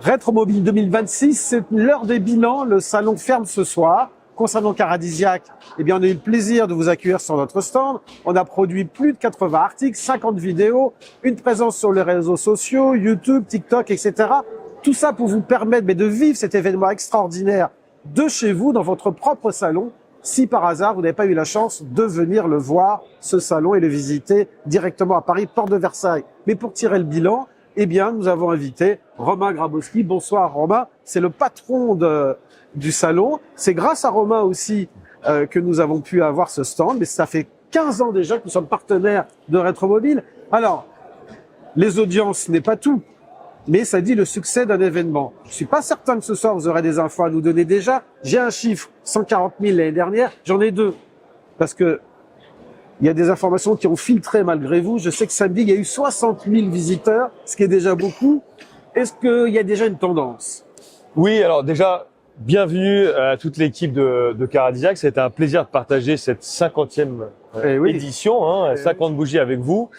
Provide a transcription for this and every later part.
Rétromobile 2026, c'est l'heure des bilans. Le salon ferme ce soir. Concernant Caradisiac, eh bien, on a eu le plaisir de vous accueillir sur notre stand. On a produit plus de 80 articles, 50 vidéos, une présence sur les réseaux sociaux, YouTube, TikTok, etc. Tout ça pour vous permettre de vivre cet événement extraordinaire de chez vous, dans votre propre salon. Si par hasard, vous n'avez pas eu la chance de venir le voir, ce salon, et le visiter directement à Paris, porte de Versailles. Mais pour tirer le bilan, eh bien, nous avons invité Romain Grabowski. Bonsoir Romain, c'est le patron du salon. C'est grâce à Romain aussi que nous avons pu avoir ce stand, mais ça fait 15 ans déjà que nous sommes partenaires de Rétromobile. Alors, les audiences, ce n'est pas tout, mais ça dit le succès d'un événement. Je suis pas certain que ce soir vous aurez des infos à nous donner déjà. J'ai un chiffre, 140 000 l'année dernière, j'en ai deux, parce que il y a des informations qui ont filtré malgré vous. Je sais que samedi, il y a eu 60 000 visiteurs, ce qui est déjà beaucoup. Est-ce qu'il y a déjà une tendance? Oui, alors déjà, bienvenue à toute l'équipe de Caradisiac. C'était un plaisir de partager cette 50e édition, 50 bougies avec vous.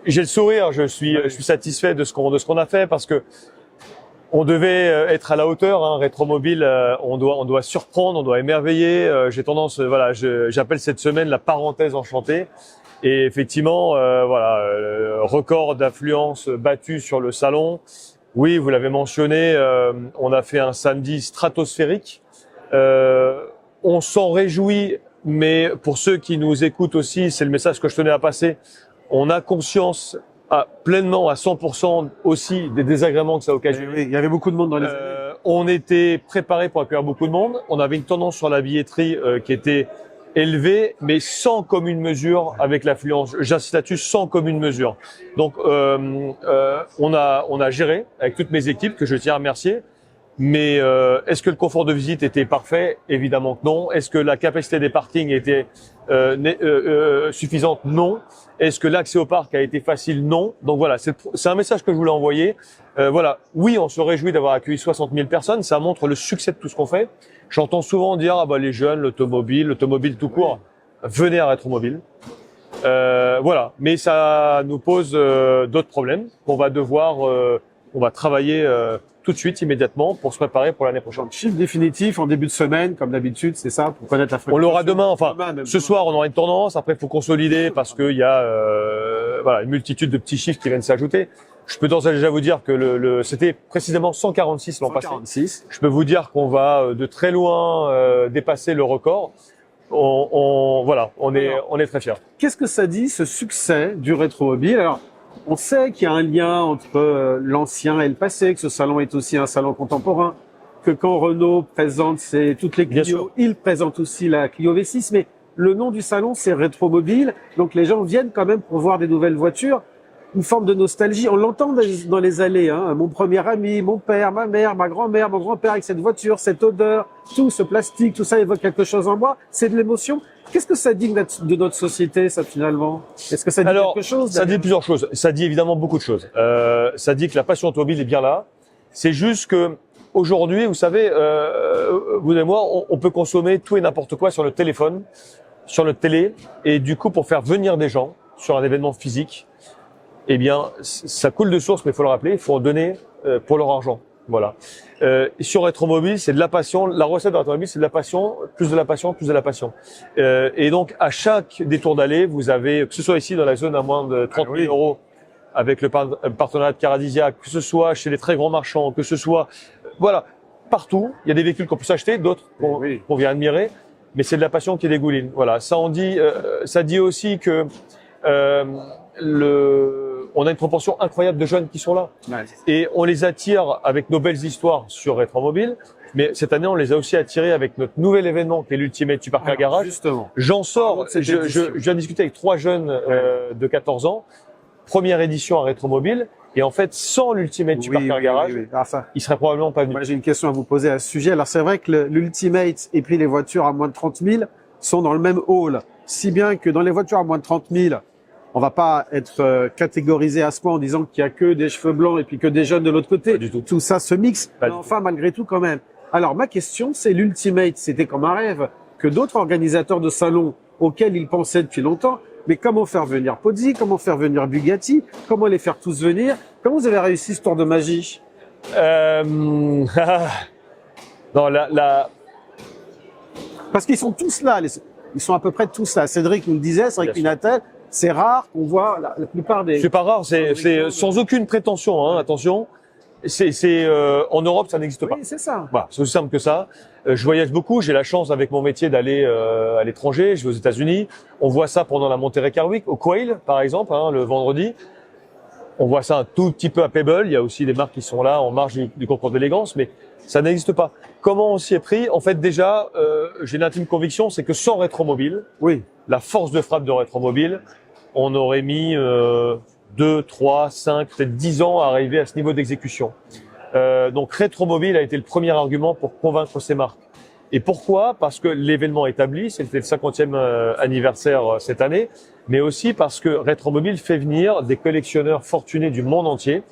J'ai le sourire, je suis satisfait de ce qu'on a fait parce que on devait être à la hauteur, Rétromobile, on doit surprendre, on doit émerveiller. J'ai tendance, j'appelle cette semaine la parenthèse enchantée. Et effectivement, record d'affluence battu sur le salon. Oui, vous l'avez mentionné, on a fait un samedi stratosphérique. On s'en réjouit, mais pour ceux qui nous écoutent aussi, c'est le message que je tenais à passer. On a conscience pleinement à 100% aussi des désagréments que ça occasionne. Oui, il y avait beaucoup de monde dans les on était préparé pour accueillir beaucoup de monde. On avait une tendance sur la billetterie qui était élevée, mais sans commune mesure avec l'affluence. J'insiste là-dessus, sans commune mesure. Donc, on a géré avec toutes mes équipes, que je tiens à remercier. Mais est-ce que le confort de visite était parfait? Évidemment que non. Est-ce que la capacité des parkings était suffisante? Non. Est-ce que l'accès au parc a été facile? Non. Donc voilà, c'est un message que je voulais envoyer. Oui, on se réjouit d'avoir accueilli 60 000 personnes. Ça montre le succès de tout ce qu'on fait. J'entends souvent dire les jeunes, l'automobile tout court, venez à Rétromobile. Mais ça nous pose d'autres problèmes qu'on va devoir, on va travailler tout de suite, immédiatement, pour se préparer pour l'année prochaine. Chiffre définitif en début de semaine, comme d'habitude, c'est ça, pour connaître la fréquence. On l'aura demain, ce soir, on aura une tendance. Après, il faut consolider parce qu'il y a une multitude de petits chiffres qui viennent s'ajouter. Je peux d'ores et déjà vous dire que c'était précisément 146 l'an passé. 146. Je peux vous dire qu'on va de très loin dépasser le record. On est très fiers. Qu'est-ce que ça dit, ce succès du Rétromobile? Alors, on sait qu'il y a un lien entre l'ancien et le passé, que ce salon est aussi un salon contemporain, que quand Renault présente toutes les Clio, il présente aussi la Clio V6, mais le nom du salon, c'est Rétromobile, donc les gens viennent quand même pour voir des nouvelles voitures, une forme de nostalgie. On l'entend dans les allées, mon premier ami, mon père, ma mère, ma grand-mère, mon grand-père avec cette voiture, cette odeur, tout ce plastique, tout ça évoque quelque chose en moi, c'est de l'émotion. Qu'est-ce que ça dit de notre société, ça, finalement? Est-ce que ça dit quelque chose? Ça dit plusieurs choses. Ça dit évidemment beaucoup de choses. Ça dit que la passion automobile est bien là. C'est juste que aujourd'hui, vous savez, vous et moi, on peut consommer tout et n'importe quoi sur le téléphone, sur notre télé, et du coup, pour faire venir des gens sur un événement physique, eh bien, ça coule de source, mais il faut le rappeler, il faut en donner pour leur argent. Voilà. Sur Rétromobile, c'est de la passion. La recette de Rétromobile, c'est de la passion, plus de la passion, plus de la passion. Et donc, à chaque détour d'allée, vous avez, que ce soit ici dans la zone à moins de 30 000 euros, avec le partenariat de Caradisiac, que ce soit chez les très grands marchands, que ce soit, partout, il y a des véhicules qu'on peut s'acheter, d'autres qu'on vient admirer, mais c'est de la passion qui dégouline. Voilà. Ça dit aussi que on a une proportion incroyable de jeunes qui sont là. Et on les attire avec nos belles histoires sur Rétromobile. Mais cette année, on les a aussi attirés avec notre nouvel événement qui est l'Ultimate Supercar Garage. Justement. J'en sors, je viens discuter avec 3 jeunes de 14 ans. Première édition à Rétromobile. Et en fait, sans l'Ultimate Supercar Garage, ils seraient probablement pas venus. Moi, j'ai une question à vous poser à ce sujet. Alors, c'est vrai que l'Ultimate et puis les voitures à moins de 30 000 sont dans le même hall. Si bien que dans les voitures à moins de 30 000, on va pas être catégorisé à ce point en disant qu'il y a que des cheveux blancs et puis que des jeunes de l'autre côté. Pas du tout. Tout ça se mixe. Mais enfin, malgré tout, quand même. Alors, ma question, c'est l'Ultimate. C'était comme un rêve que d'autres organisateurs de salons auxquels ils pensaient depuis longtemps. Mais comment faire venir Pozzi? Comment faire venir Bugatti? Comment les faire tous venir? Comment vous avez réussi ce tour de magie? Non, Parce qu'ils sont tous là, ils sont à peu près tous là. Cédric nous le disait, c'est vrai que Pinatel, c'est rare qu'on voit la plupart des... c'est pas rare, c'est sans aucune prétention, hein, attention. En Europe, ça n'existe pas. Oui, c'est ça. Voilà, c'est aussi simple que ça. Je voyage beaucoup, j'ai la chance avec mon métier d'aller à l'étranger, je vais aux États-Unis. On voit ça pendant la Monterey Car Week, au Quail par exemple, hein, le vendredi. On voit ça un tout petit peu à Pebble, il y a aussi des marques qui sont là en marge du concours d'élégance, mais ça n'existe pas. Comment on s'y est pris? En fait, déjà, j'ai l'intime conviction, c'est que sans Rétromobile, Oui. la force de frappe de Rétromobile, on aurait mis 2, 3, 5, peut-être 10 ans à arriver à ce niveau d'exécution. Donc Rétromobile a été le premier argument pour convaincre ces marques. Et pourquoi? Parce que l'événement établi, c'était le 50e anniversaire cette année, mais aussi parce que Rétromobile fait venir des collectionneurs fortunés du monde entier.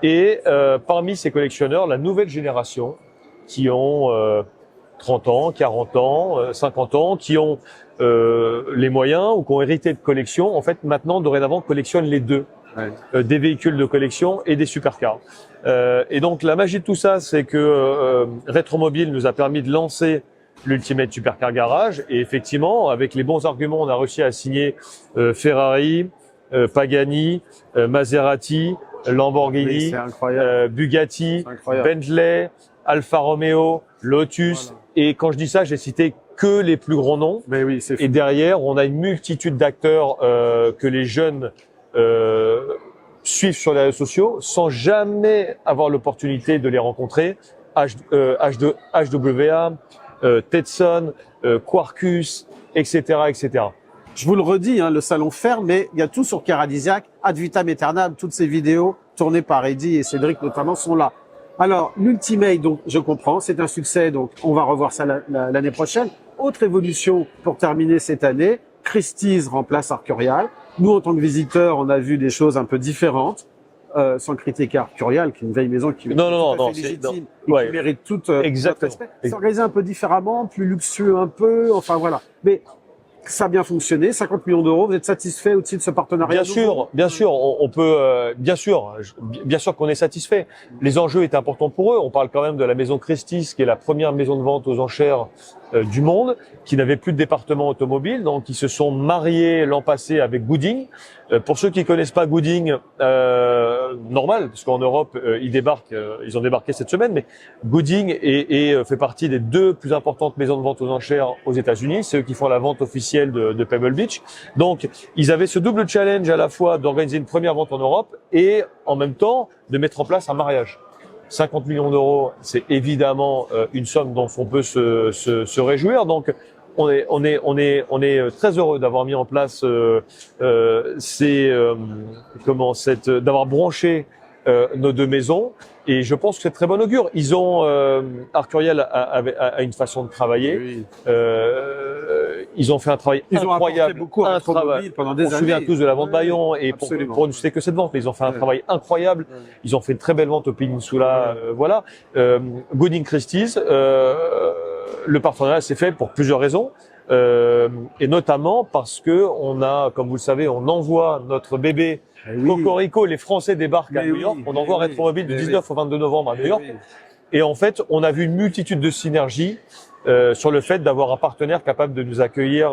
Et parmi ces collectionneurs, la nouvelle génération, qui ont 30 ans, 40 ans, 50 ans, qui ont les moyens ou qui ont hérité de collections, en fait, maintenant, dorénavant, collectionnent les deux. Ouais. Des véhicules de collection et des supercars. Et donc, la magie de tout ça, c'est que Rétromobile nous a permis de lancer l'Ultimate Supercar Garage. Et effectivement, avec les bons arguments, on a réussi à signer Ferrari, Pagani, Maserati, Lamborghini, Bugatti, Bentley, Alfa Romeo, Lotus. Voilà. Et quand je dis ça, j'ai cité que les plus grands noms. Mais oui, c'est fou. Et derrière, on a une multitude d'acteurs que les jeunes suivent sur les réseaux sociaux sans jamais avoir l'opportunité de les rencontrer. HWA, Tetson, Quarkus, etc., etc. Je vous le redis, hein, le salon ferme, mais il y a tout sur Caradisiac, ad vitam aeternam, toutes ces vidéos tournées par Eddy et Cédric notamment sont là. Alors, l'Ultimate, donc, je comprends, c'est un succès, donc on va revoir ça l'année prochaine. Autre évolution pour terminer cette année, Christie's remplace Arcurial. Nous, en tant que visiteurs, on a vu des choses un peu différentes, sans critiquer Arcurial, qui est une vieille maison qui est légitime et qui mérite tout notre respect. C'est organisé un peu différemment, plus luxueux un peu, enfin voilà. Mais ça a bien fonctionné, 50 millions d'euros. Vous êtes satisfait aussi de ce partenariat? Bien sûr, on peut, bien sûr qu'on est satisfait. Les enjeux étaient importants pour eux. On parle quand même de la maison Christie's, qui est la première maison de vente aux enchères du monde, qui n'avait plus de département automobile, donc ils se sont mariés l'an passé avec Gooding. Pour ceux qui connaissent pas Gooding, normal, parce qu'en Europe ils ont débarqué cette semaine, mais Gooding fait partie des deux plus importantes maisons de vente aux enchères aux États-Unis. C'est eux qui font la vente officielle de Pebble Beach. Donc ils avaient ce double challenge à la fois d'organiser une première vente en Europe et en même temps de mettre en place un mariage. 50 millions d'euros, c'est évidemment une somme dont on peut se réjouir. Donc, on est très heureux d'avoir mis en place d'avoir branché nos deux maisons. Et je pense que c'est très bon augure. Ils ont Arcurial a une façon de travailler. Oui. Ils ont fait un travail incroyable. Beaucoup à pendant des années. On se souvient tous de la vente Bayon et pour ne citer que cette vente, mais ils ont fait un travail incroyable. Ils ont fait une très belle vente au Peninsula. Voilà. Gooding Christie's, le partenariat s'est fait pour plusieurs raisons. Et notamment parce que on a, comme vous le savez, on envoie notre bébé Cocorico, les Français débarquent à New York. On envoie Rétromobile du 19 au 22 novembre à New York. Et en fait, on a vu une multitude de synergies sur le fait d'avoir un partenaire capable de nous accueillir,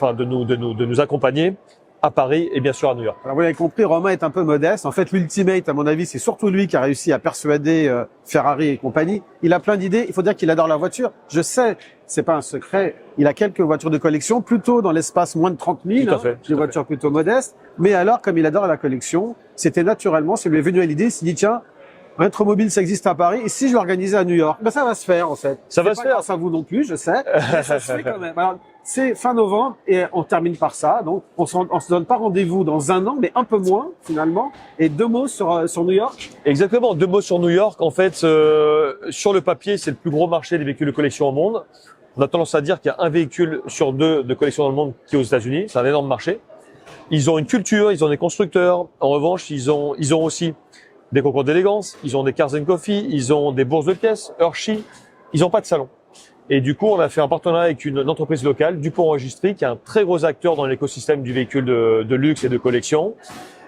de nous accompagner à Paris et bien sûr à New York. Alors vous l'avez compris, Romain est un peu modeste. En fait, l'Ultimate, à mon avis, c'est surtout lui qui a réussi à persuader Ferrari et compagnie. Il a plein d'idées. Il faut dire qu'il adore la voiture. Je sais, c'est pas un secret. Il a quelques voitures de collection, plutôt dans l'espace moins de 30 000. Des voitures plutôt modestes. Mais alors, comme il adore la collection, c'était naturellement, ça lui est venu à l'idée. Il s'est dit, tiens, Rétromobile, ça existe à Paris. Et si je l'organisais à New York? Ben, ça va se faire, en fait. Ça va se faire. Grâce à vous non plus, je sais. Mais ça se fait quand même. Alors, c'est fin novembre et on termine par ça. Donc, on se donne pas rendez-vous dans un an, mais un peu moins, finalement. Et deux mots sur New York? Exactement. Deux mots sur New York. En fait, sur le papier, c'est le plus gros marché des véhicules de collection au monde. On a tendance à dire qu'il y a un véhicule sur deux de collection dans le monde qui est aux États-Unis. C'est un énorme marché. Ils ont une culture, ils ont des constructeurs. En revanche, ils ont aussi des concours d'élégance, ils ont des Cars & Coffee, ils ont des bourses de pièces, Hershey, ils n'ont pas de salon. Et du coup, on a fait un partenariat avec une entreprise locale, Dupont Registry, qui est un très gros acteur dans l'écosystème du véhicule de luxe et de collection.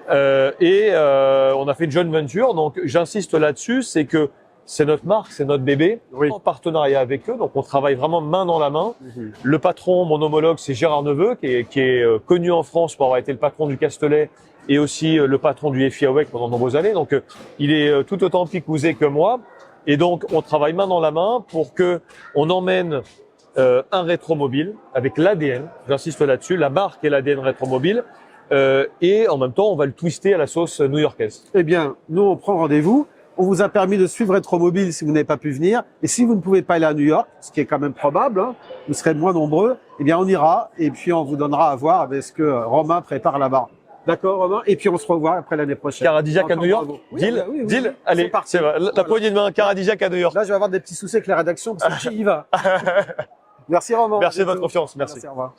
On a fait une joint venture. Donc, j'insiste là-dessus, c'est que c'est notre marque, c'est notre bébé, Oui. en partenariat avec eux. Donc, on travaille vraiment main dans la main. Le patron, mon homologue, c'est Gérard Neveu, qui est connu en France pour avoir été le patron du Castellet et aussi le patron du FI AWEC pendant de nombreuses années. Donc, il est tout autant picousé que moi. Et donc, on travaille main dans la main pour que on emmène un rétromobile avec l'ADN, j'insiste là-dessus, la marque et l'ADN rétromobile. Et en même temps, on va le twister à la sauce new-yorkaise. Eh bien, nous, on prend rendez-vous. On vous a permis de suivre Rétromobile si vous n'avez pas pu venir. Et si vous ne pouvez pas aller à New York, ce qui est quand même probable, hein, vous serez moins nombreux, eh bien, on ira et puis on vous donnera à voir avec ce que Romain prépare là-bas. D'accord, Romain? Et puis on se revoit après l'année prochaine. Caradisiac à Encore New York, bravo. Oui, deal, oui, oui, deal. oui. Allez, C'est parti. c'est vrai. La Voilà. poignée de main, Caradisiac à New York. Là, je vais avoir des petits soucis avec la rédaction parce que tu y vas. Merci, Romain. Merci de À votre bientôt. confiance. Merci. Merci, au revoir.